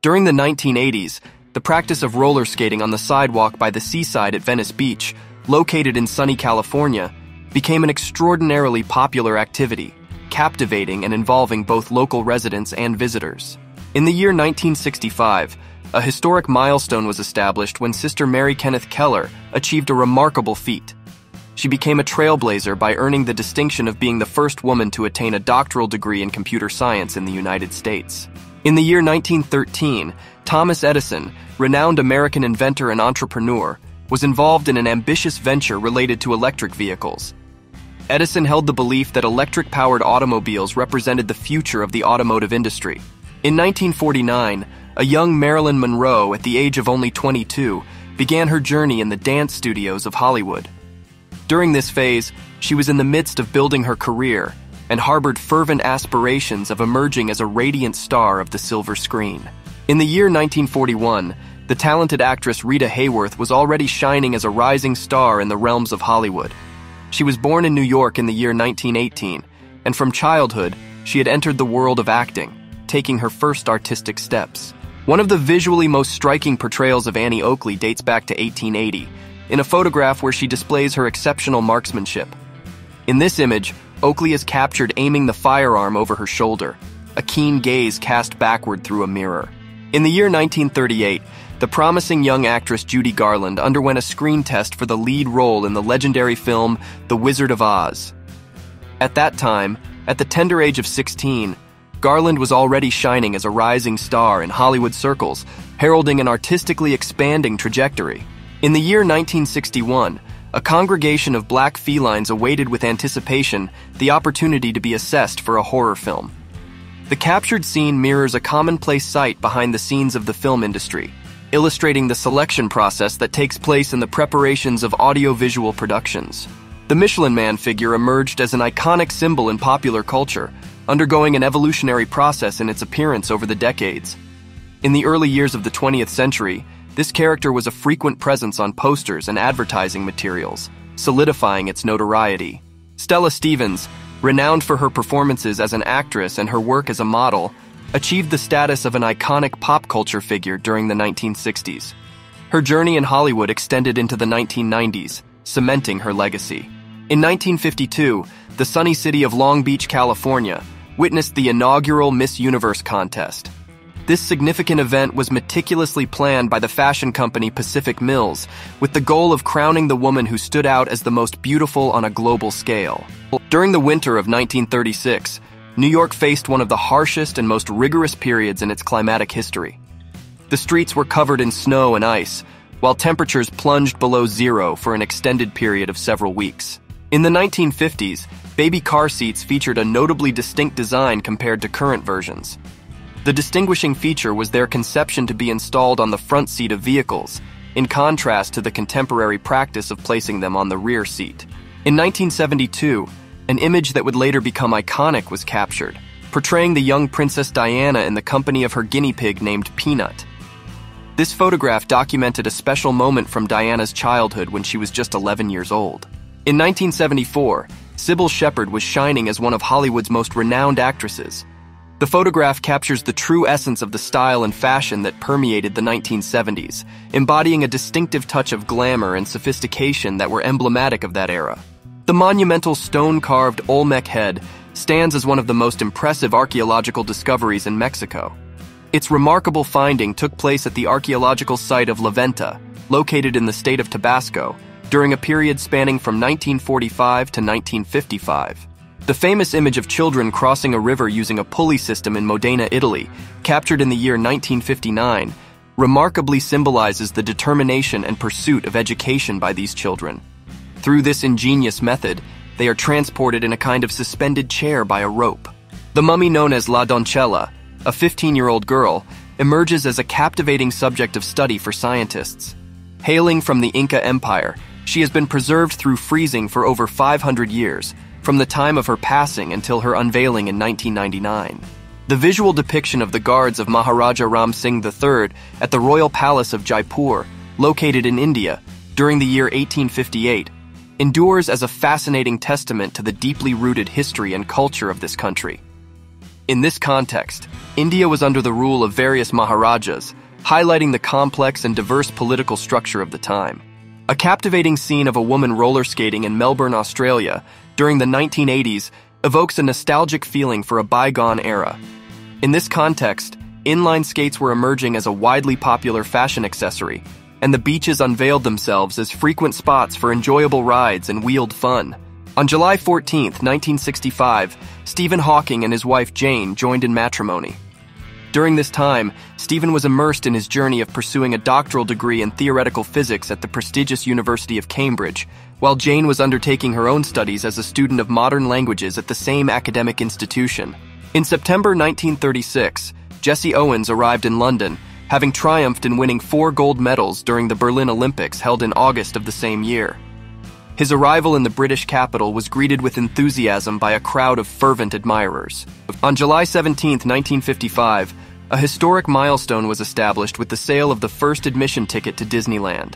During the 1980s, the practice of roller skating on the sidewalk by the seaside at Venice Beach, located in sunny California, became an extraordinarily popular activity, captivating and involving both local residents and visitors. In the year 1965, a historic milestone was established when Sister Mary Kenneth Keller achieved a remarkable feat. She became a trailblazer by earning the distinction of being the first woman to attain a doctoral degree in computer science in the United States. In the year 1913, Thomas Edison, renowned American inventor and entrepreneur, was involved in an ambitious venture related to electric vehicles. Edison held the belief that electric-powered automobiles represented the future of the automotive industry. In 1949, a young Marilyn Monroe, at the age of only 22, began her journey in the dance studios of Hollywood. During this phase, she was in the midst of building her career and harbored fervent aspirations of emerging as a radiant star of the silver screen. In the year 1941, the talented actress Rita Hayworth was already shining as a rising star in the realms of Hollywood. She was born in New York in the year 1918, and from childhood, she had entered the world of acting, taking her first artistic steps. One of the visually most striking portrayals of Annie Oakley dates back to 1880, in a photograph where she displays her exceptional marksmanship. In this image, Oakley is captured aiming the firearm over her shoulder, a keen gaze cast backward through a mirror. In the year 1938, the promising young actress Judy Garland underwent a screen test for the lead role in the legendary film The Wizard of Oz. At that time, at the tender age of 16, Garland was already shining as a rising star in Hollywood circles, heralding an artistically expanding trajectory. In the year 1961, a congregation of black felines awaited with anticipation the opportunity to be assessed for a horror film. The captured scene mirrors a commonplace sight behind the scenes of the film industry, illustrating the selection process that takes place in the preparations of audiovisual productions. The Michelin Man figure emerged as an iconic symbol in popular culture, undergoing an evolutionary process in its appearance over the decades. In the early years of the 20th century, this character was a frequent presence on posters and advertising materials, solidifying its notoriety. Stella Stevens, renowned for her performances as an actress and her work as a model, achieved the status of an iconic pop culture figure during the 1960s. Her journey in Hollywood extended into the 1990s, cementing her legacy. In 1952, the sunny city of Long Beach, California, witnessed the inaugural Miss Universe contest. This significant event was meticulously planned by the fashion company Pacific Mills, with the goal of crowning the woman who stood out as the most beautiful on a global scale. During the winter of 1936, New York faced one of the harshest and most rigorous periods in its climatic history. The streets were covered in snow and ice, while temperatures plunged below zero for an extended period of several weeks. In the 1950s, baby car seats featured a notably distinct design compared to current versions. The distinguishing feature was their conception to be installed on the front seat of vehicles, in contrast to the contemporary practice of placing them on the rear seat. In 1972, an image that would later become iconic was captured, portraying the young Princess Diana in the company of her guinea pig named Peanut. This photograph documented a special moment from Diana's childhood when she was just 11 years old. In 1974, Sybil Shepherd was shining as one of Hollywood's most renowned actresses. The photograph captures the true essence of the style and fashion that permeated the 1970s, embodying a distinctive touch of glamour and sophistication that were emblematic of that era. The monumental stone-carved Olmec head stands as one of the most impressive archaeological discoveries in Mexico. Its remarkable finding took place at the archaeological site of La Venta, located in the state of Tabasco, during a period spanning from 1945 to 1955. The famous image of children crossing a river using a pulley system in Modena, Italy, captured in the year 1959, remarkably symbolizes the determination and pursuit of education by these children. Through this ingenious method, they are transported in a kind of suspended chair by a rope. The mummy known as La Doncella, a 15-year-old girl, emerges as a captivating subject of study for scientists. Hailing from the Inca Empire, she has been preserved through freezing for over 500 years, from the time of her passing until her unveiling in 1999. The visual depiction of the guards of Maharaja Ram Singh III at the Royal Palace of Jaipur, located in India, during the year 1858, endures as a fascinating testament to the deeply rooted history and culture of this country. In this context, India was under the rule of various Maharajas, highlighting the complex and diverse political structure of the time. A captivating scene of a woman roller skating in Melbourne, Australia, during the 1980s evokes a nostalgic feeling for a bygone era. In this context, inline skates were emerging as a widely popular fashion accessory, and the beaches unveiled themselves as frequent spots for enjoyable rides and wheeled fun. On July 14, 1965, Stephen Hawking and his wife Jane joined in matrimony. During this time, Stephen was immersed in his journey of pursuing a doctoral degree in theoretical physics at the prestigious University of Cambridge, while Jane was undertaking her own studies as a student of modern languages at the same academic institution. In September 1936, Jesse Owens arrived in London, having triumphed in winning 4 gold medals during the Berlin Olympics held in August of the same year. His arrival in the British capital was greeted with enthusiasm by a crowd of fervent admirers. On July 17, 1955, a historic milestone was established with the sale of the first admission ticket to Disneyland.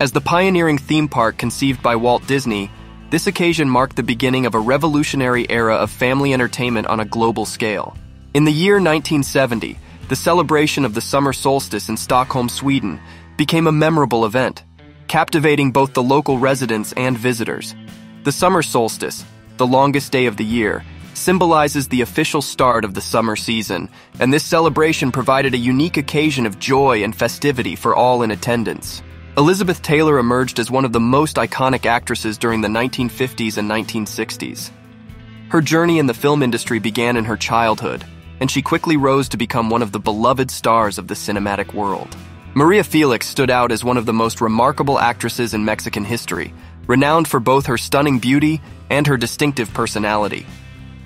As the pioneering theme park conceived by Walt Disney, this occasion marked the beginning of a revolutionary era of family entertainment on a global scale. In the year 1970, the celebration of the summer solstice in Stockholm, Sweden, became a memorable event, captivating both the local residents and visitors. The summer solstice, the longest day of the year, symbolizes the official start of the summer season, and this celebration provided a unique occasion of joy and festivity for all in attendance. Elizabeth Taylor emerged as one of the most iconic actresses during the 1950s and 1960s. Her journey in the film industry began in her childhood, and she quickly rose to become one of the beloved stars of the cinematic world. Maria Felix stood out as one of the most remarkable actresses in Mexican history, renowned for both her stunning beauty and her distinctive personality.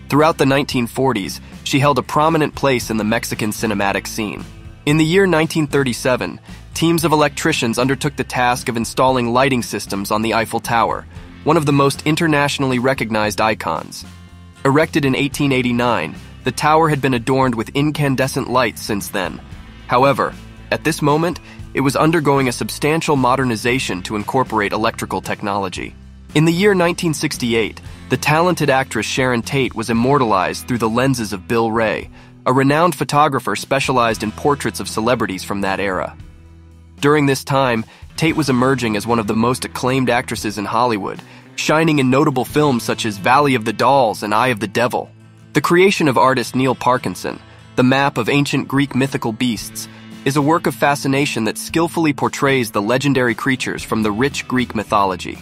Throughout the 1940s, she held a prominent place in the Mexican cinematic scene. In the year 1937, teams of electricians undertook the task of installing lighting systems on the Eiffel Tower, one of the most internationally recognized icons. Erected in 1889, the tower had been adorned with incandescent lights since then. However, at this moment, it was undergoing a substantial modernization to incorporate electrical technology. In the year 1968, the talented actress Sharon Tate was immortalized through the lenses of Bill Ray, a renowned photographer specialized in portraits of celebrities from that era. During this time, Tate was emerging as one of the most acclaimed actresses in Hollywood, shining in notable films such as Valley of the Dolls and Eye of the Devil. The creation of artist Neil Parkinson, The Map of Ancient Greek Mythical Beasts, is a work of fascination that skillfully portrays the legendary creatures from the rich Greek mythology.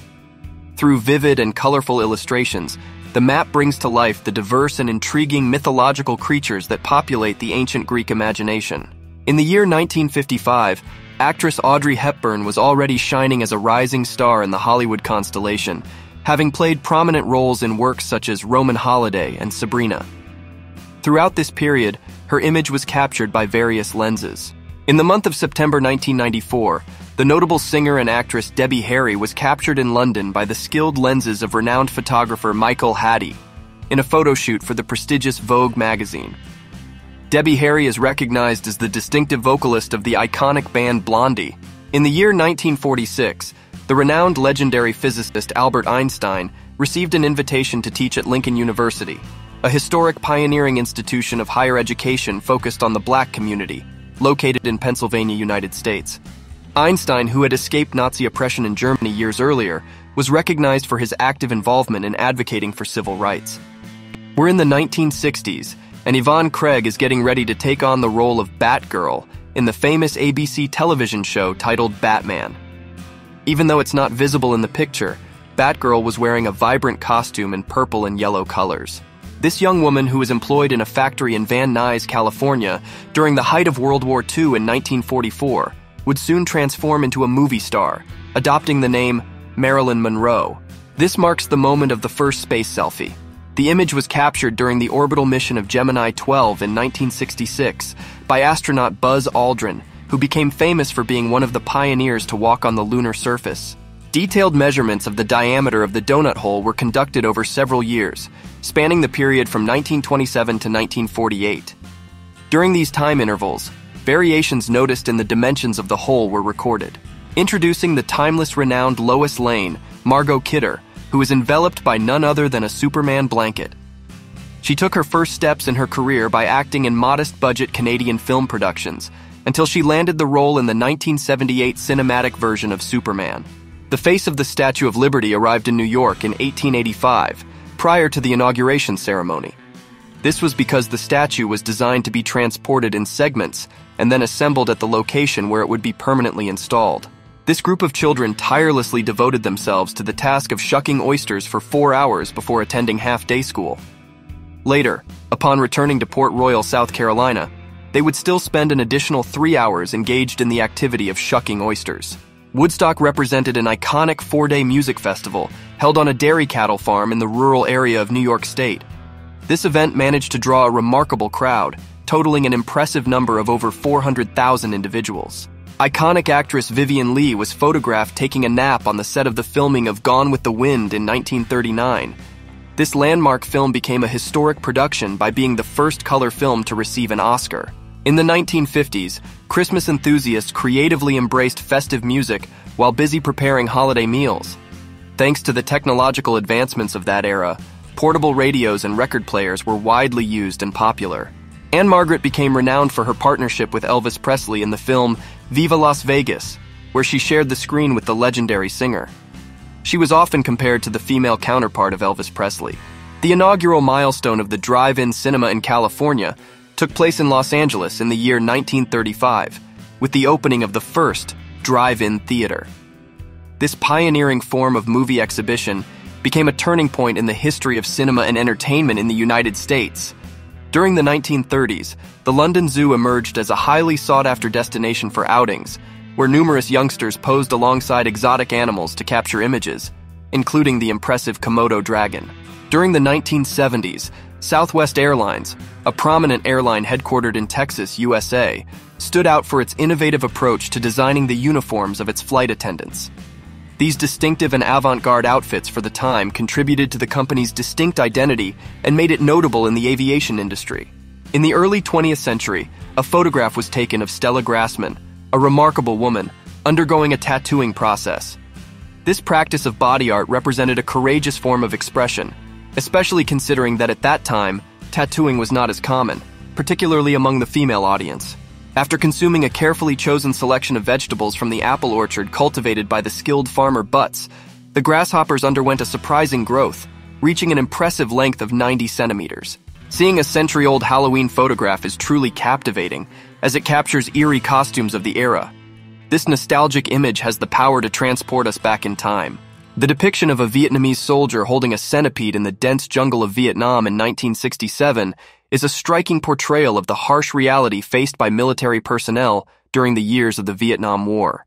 Through vivid and colorful illustrations, the map brings to life the diverse and intriguing mythological creatures that populate the ancient Greek imagination. In the year 1955, actress Audrey Hepburn was already shining as a rising star in the Hollywood constellation, having played prominent roles in works such as Roman Holiday and Sabrina. Throughout this period, her image was captured by various lenses. In the month of September 1994, the notable singer and actress Debbie Harry was captured in London by the skilled lenses of renowned photographer Michael Haddy in a photo shoot for the prestigious Vogue magazine. Debbie Harry is recognized as the distinctive vocalist of the iconic band Blondie. In the year 1946, the renowned legendary physicist Albert Einstein received an invitation to teach at Lincoln University, a historic pioneering institution of higher education focused on the black community, located in Pennsylvania, United States. Einstein, who had escaped Nazi oppression in Germany years earlier, was recognized for his active involvement in advocating for civil rights. We're in the 1960s, and Yvonne Craig is getting ready to take on the role of Batgirl in the famous ABC television show titled Batman. Even though it's not visible in the picture, Batgirl was wearing a vibrant costume in purple and yellow colors. This young woman, who was employed in a factory in Van Nuys, California, during the height of World War II in 1944, would soon transform into a movie star, adopting the name Marilyn Monroe. This marks the moment of the first space selfie. The image was captured during the orbital mission of Gemini 12 in 1966 by astronaut Buzz Aldrin, who became famous for being one of the pioneers to walk on the lunar surface. Detailed measurements of the diameter of the donut hole were conducted over several years, spanning the period from 1927 to 1948. During these time intervals, variations noticed in the dimensions of the hole were recorded. Introducing the timeless renowned Lois Lane, Margot Kidder, who is enveloped by none other than a Superman blanket. She took her first steps in her career by acting in modest-budget Canadian film productions, until she landed the role in the 1978 cinematic version of Superman. The face of the Statue of Liberty arrived in New York in 1885, prior to the inauguration ceremony. This was because the statue was designed to be transported in segments and then assembled at the location where it would be permanently installed. This group of children tirelessly devoted themselves to the task of shucking oysters for 4 hours before attending half-day school. Later, upon returning to Port Royal, South Carolina, they would still spend an additional 3 hours engaged in the activity of shucking oysters. Woodstock represented an iconic 4-day music festival held on a dairy cattle farm in the rural area of New York State. This event managed to draw a remarkable crowd, totaling an impressive number of over 400,000 individuals. Iconic actress Vivien Leigh was photographed taking a nap on the set of the filming of Gone with the Wind in 1939. This landmark film became a historic production by being the first color film to receive an Oscar. In the 1950s, Christmas enthusiasts creatively embraced festive music while busy preparing holiday meals. Thanks to the technological advancements of that era, portable radios and record players were widely used and popular. Ann-Margret became renowned for her partnership with Elvis Presley in the film Viva Las Vegas, where she shared the screen with the legendary singer. She was often compared to the female counterpart of Elvis Presley. The inaugural milestone of the drive-in cinema in California took place in Los Angeles in the year 1935, with the opening of the first drive-in theater. This pioneering form of movie exhibition became a turning point in the history of cinema and entertainment in the United States. During the 1930s, the London Zoo emerged as a highly sought-after destination for outings, where numerous youngsters posed alongside exotic animals to capture images, including the impressive Komodo dragon. During the 1970s, Southwest Airlines, a prominent airline headquartered in Texas, USA, stood out for its innovative approach to designing the uniforms of its flight attendants. These distinctive and avant-garde outfits for the time contributed to the company's distinct identity and made it notable in the aviation industry. In the early 20th century, a photograph was taken of Stella Grassman, a remarkable woman, undergoing a tattooing process. This practice of body art represented a courageous form of expression, especially considering that at that time, tattooing was not as common, particularly among the female audience. After consuming a carefully chosen selection of vegetables from the apple orchard cultivated by the skilled farmer Butts, the grasshoppers underwent a surprising growth, reaching an impressive length of 90 centimeters. Seeing a century-old Halloween photograph is truly captivating, as it captures eerie costumes of the era. This nostalgic image has the power to transport us back in time. The depiction of a Vietnamese soldier holding a centipede in the dense jungle of Vietnam in 1967 is a striking portrayal of the harsh reality faced by military personnel during the years of the Vietnam War.